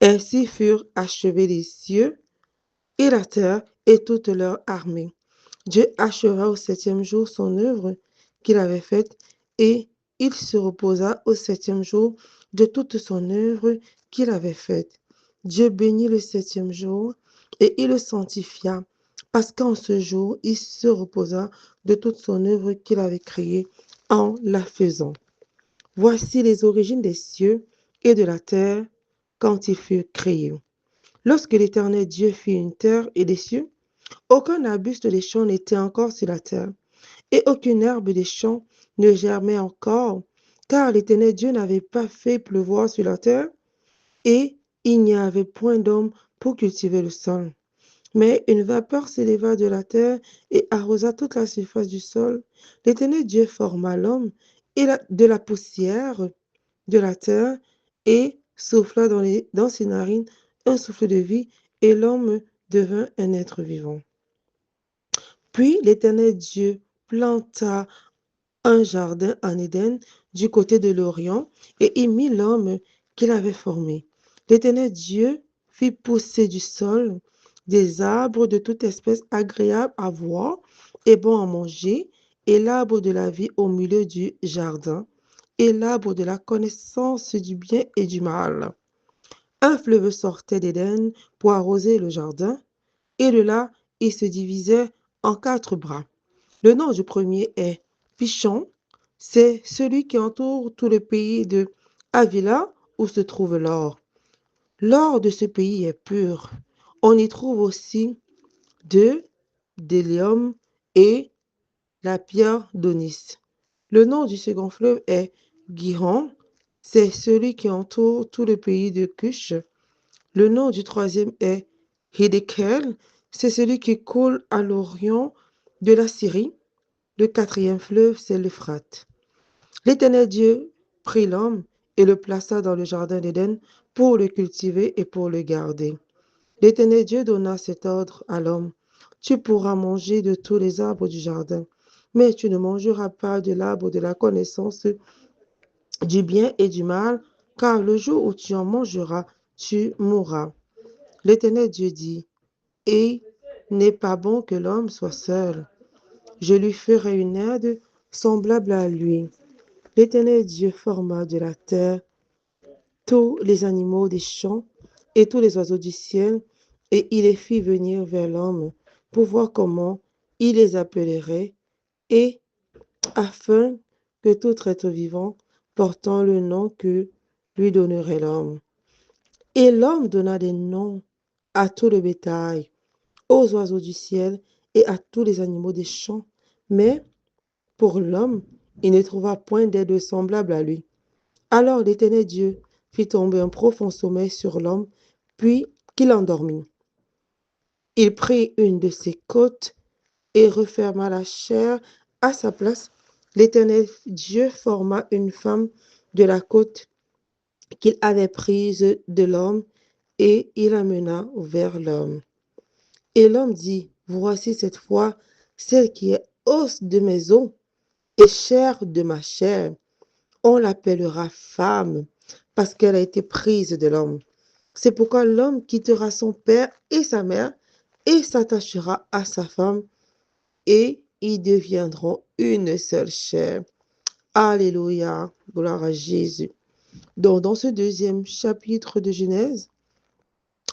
Ainsi furent achevés les cieux et la terre et toute leur armée. Dieu acheva au septième jour son œuvre qu'il avait faite, et il se reposa au septième jour de toute son œuvre qu'il avait faite. Dieu bénit le septième jour et il le sanctifia, parce qu'en ce jour, il se reposa de toute son œuvre qu'il avait créée en la faisant. Voici les origines des cieux et de la terre quand ils furent créés. Lorsque l'Éternel Dieu fit une terre et des cieux, aucun arbuste des champs n'était encore sur la terre, et aucune herbe des champs ne germait encore, car l'Éternel Dieu n'avait pas fait pleuvoir sur la terre, et il n'y avait point d'homme pour cultiver le sol. Mais une vapeur s'éleva de la terre et arrosa toute la surface du sol. L'Éternel Dieu forma l'homme de la poussière de la terre et souffla dans ses narines un souffle de vie, et l'homme devint un être vivant. Puis l'Éternel Dieu planta un jardin en Éden du côté de l'Orient, et y mit l'homme qu'il avait formé. L'Éternel Dieu fit pousser du sol des arbres de toute espèce agréables à voir et bons à manger, et l'arbre de la vie au milieu du jardin, et l'arbre de la connaissance du bien et du mal. Un fleuve sortait d'Éden pour arroser le jardin, et de là, il se divisait en 4 bras. Le nom du premier est Pichon, c'est celui qui entoure tout le pays de Havila où se trouve l'or. L'or de ce pays est pur. On y trouve aussi de d'hélium et la pierre d'Onis. Le nom du second fleuve est Gihon, c'est celui qui entoure tout le pays de Cush. Le nom du troisième est Hiddekel, c'est celui qui coule à l'orient de la Syrie. Le quatrième fleuve, c'est l'Euphrate. L'Éternel Dieu prit l'homme et le plaça dans le jardin d'Éden pour le cultiver et pour le garder. L'Éternel Dieu donna cet ordre à l'homme: Tu pourras manger de tous les arbres du jardin, mais tu ne mangeras pas de l'arbre de la connaissance du bien et du mal, car le jour où tu en mangeras, tu mourras. L'Éternel Dieu dit: Et n'est pas bon que l'homme soit seul. Je lui ferai une aide semblable à lui. L'Éternel Dieu forma de la terre tous les animaux des champs et tous les oiseaux du ciel, et il les fit venir vers l'homme pour voir comment il les appellerait, et afin que tout être vivant portant le nom que lui donnerait l'homme. Et l'homme donna des noms à tout le bétail, aux oiseaux du ciel et à tous les animaux des champs. Mais pour l'homme, il ne trouva point d'aide semblable à lui. Alors l'Éternel Dieu fit tomber un profond sommeil sur l'homme, puis qu'il endormit. Il prit une de ses côtes et referma la chair à sa place. L'Éternel Dieu forma une femme de la côte qu'il avait prise de l'homme, et il l'amena vers l'homme. Et l'homme dit: Voici cette fois celle qui est os de mes os et chair de ma chair. On l'appellera femme, parce qu'elle a été prise de l'homme. C'est pourquoi l'homme quittera son père et sa mère et s'attachera à sa femme, et ils deviendront une seule chair. Alléluia, gloire à Jésus. Donc, dans ce deuxième chapitre de Genèse,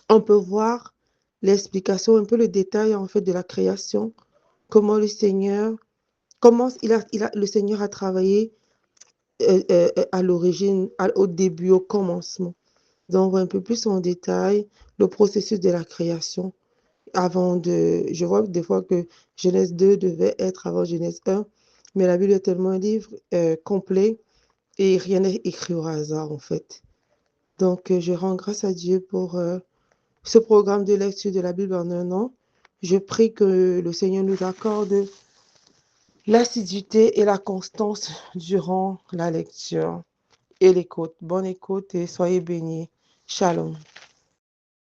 on peut voir l'explication, un peu le détail en fait de la création, comment le Seigneur, le Seigneur a travaillé à l'origine, au début, au commencement. Donc, on voit un peu plus en détail le processus de la création. Je vois des fois que Genèse 2 devait être avant Genèse 1, mais la Bible est tellement un livre complet et rien n'est écrit au hasard en fait. Donc, je rends grâce à Dieu pour ce programme de lecture de la Bible en un an. Je prie que le Seigneur nous accorde l'assiduité et la constance durant la lecture et l'écoute. Bonne écoute et soyez bénis. Shalom.